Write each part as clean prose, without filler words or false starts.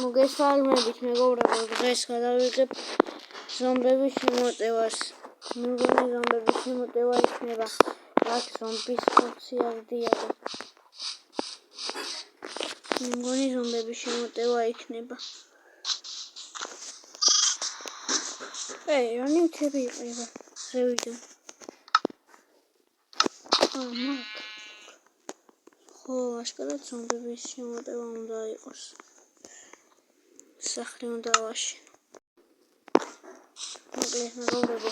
მოგესალმებით მეგობრებო, დღეს გადავიღებ ზომბების შემოტევას. მეგონი ზომბების შემოტევა იქნება, რაც ზომბის ხორციელდიადა. მეგონი ზომბების შემოტევა იქნება. რანი მთები იყება ზევიდან. ხო, ასკარად ზომბების შემოტევა უნდა იყოს. სახლი უნდა ავაშენო. მოკლედ მეგობრებო,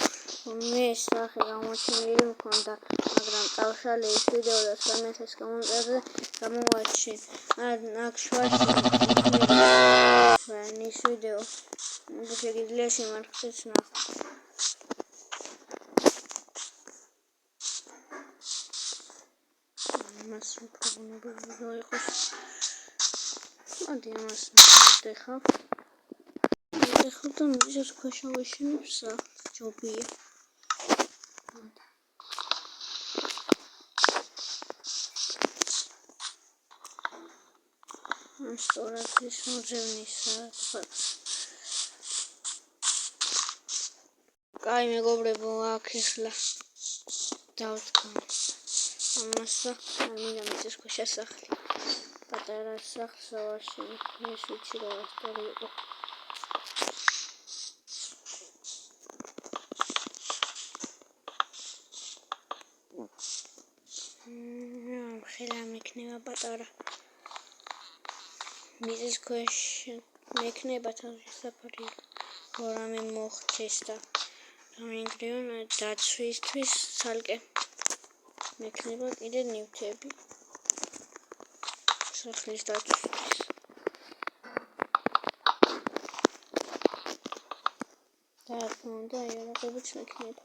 მე სახე გამოჩენილი მქონდა, მაგრამ წავშალე ის ვიდეო და 1300 კომენტარზე გამოვაჩენ. აქ შევაჩენ ის ვიდეო. შეგიძლია შემარხცეთ ნახოთ. მას პრობლემები იყოს. მოდი ამას ნახავ. ეხლა მიზეს ქვეშ ვაშენებ სახლს, ჯობია. სწორად ის მოძევნისა. კაი მეგობრებო, აქ ეხლა დავთქვა ამასა, მინდა მიწის ქვეშა სახლი. პატარა სახლს ავაშენებ, ეს ვიცი რა ასწორი იყო. ხელა მექნება პატარა მიწის ქვეშ მექნება თავის საფარი რამე მოხდეს და გამიგრიონ დაცვისთვის ცალკე მექნება კიდე ნივთები სახლის დაცვისთვის. და უნდა იარაღებიც მექნება.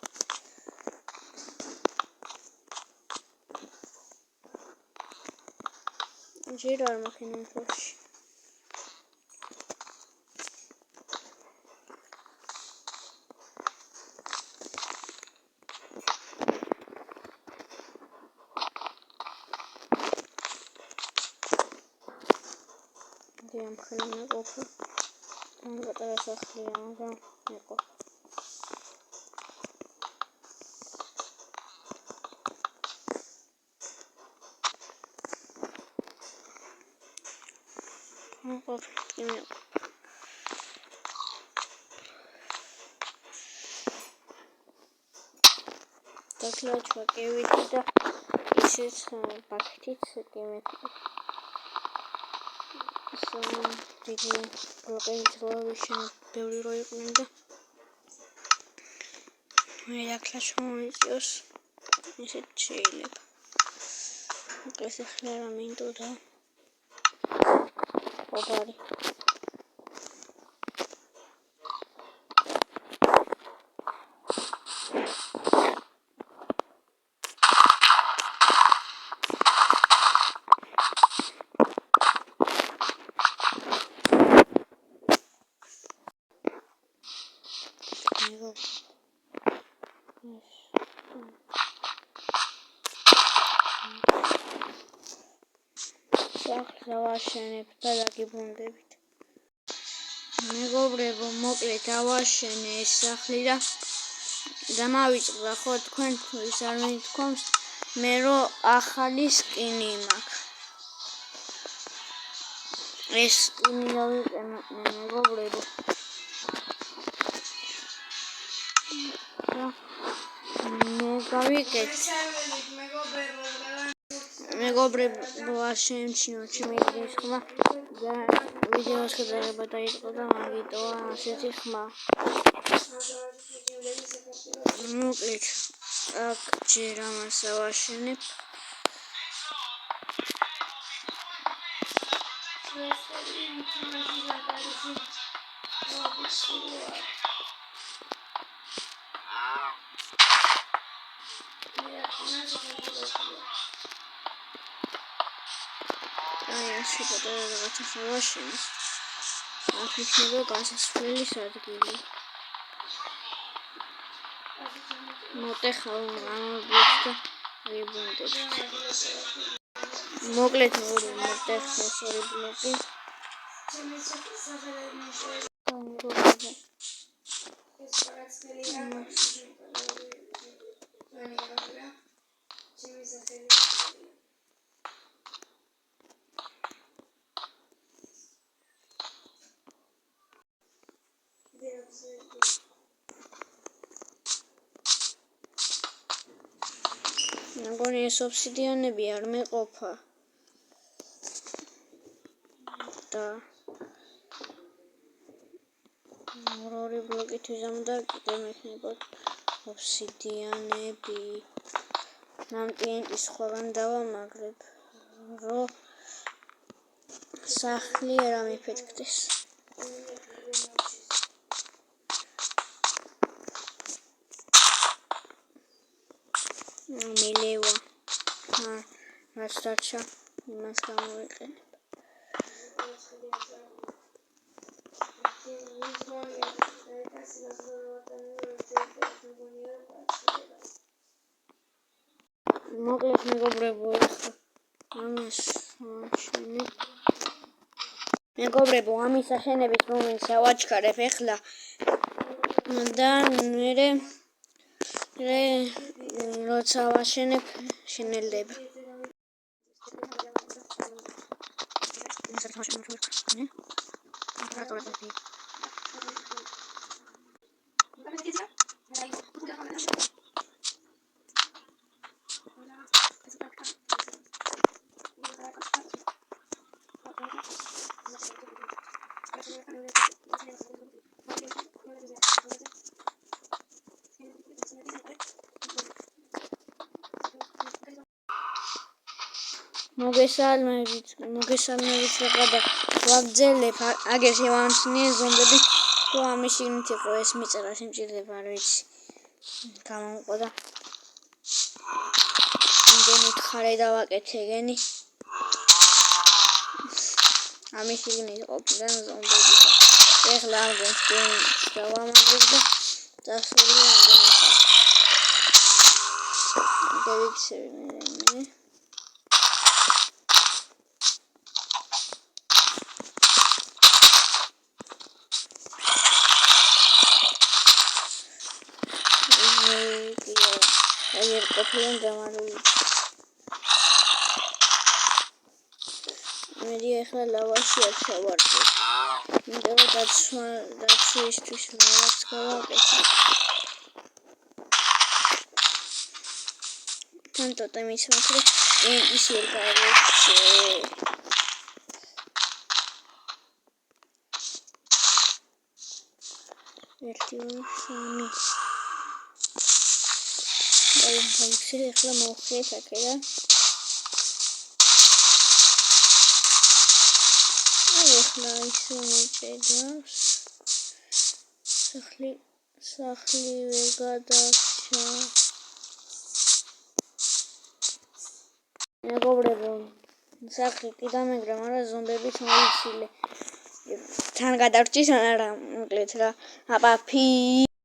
ჯერ არ მაქვს ინფოში. ამ ხელა მეყოფა. ამ პატარა სახლია, მაგრამ მეყოფა. დაკლა ჩვაკევით და ისიც ბაქთიც კემეთი. დიდი ბლოკებით ლავიშენ ბევრი რო იყვნენ და მე დაკლა შემოიწიოს ისეთ შეიძლება. ეს ახლა რა მინდოდა ობარი სახლს ავაშენებ და დაგიბრუნდებით. მეგობრებო, მოკლედ ავაშენე ეს სახლი და დამავიწყდა ხო თქვენ ის არ მითქვამს მე რომ ახალი სკინი მაქვს. ეს სკინი დავიყენე მეგობრებო. მე გავიკეთე მეგობრებო, არ შეიმჩნიოთ ჩემი ხმა და ვიდეოს გადაღება დაიწყო და მაგიტოა ასეთი ხმა. მოკლედ აქ ჯერ ამას ავაშენებ. ასე პატარა რაღაცა ავაშენე. აქ იქნება გასასვლელის ადგილი. მოტეხავ ამბობს და ვიბუნდებს. მოკლედ ორი მოტეხეს ორი ბლოკი. მგონი ეს ობსიდიანები არ მეყოფა და ორი ბლოკით ვიზამდა კიდე მექნებოდ ობსიდიანები. ამ TNT-ის სხვაგან დავამაგრებ, რომ სახლი არ ამიფეთქდეს. მილევა რაც დარჩა იმას გამოვიყენებ. მოკლედ მეგობრებო, ამის აშენებ. მეგობრებო, ამის აშენების მომენტს ავაჩქარებ ეხლა და როცა ვაშენებ შენელდება. მოგესალმებით რა და ვაგრძელებ აგერ შევამჩნიე ზომბები თუ ამის შიგნით იყო ეს მიწა სიმჭირდება არ ვიცი გამომყოდა იმდენით ხარე დავაკეთე გენი ამის შიგნით ყოფილან ზომბები ეხლა აგონს დავამაგრებ და დასურია ამგონისა დავიქცევი Ayer copian de marul. Me dije la vacía el sabor. Debo dar su esto es una vasca tanto también se me cree y si el cabello se ეხლა მოვხიეთ აქედან. ეხლა ისე მიჭედავს. სახლივე გადარჩა. მეგობრებო, სახლი კი დამეგრა, მაგრამ ზომბებით მოიცილე. თან გადარჩის არა, მოკლედ რა. აპა ფი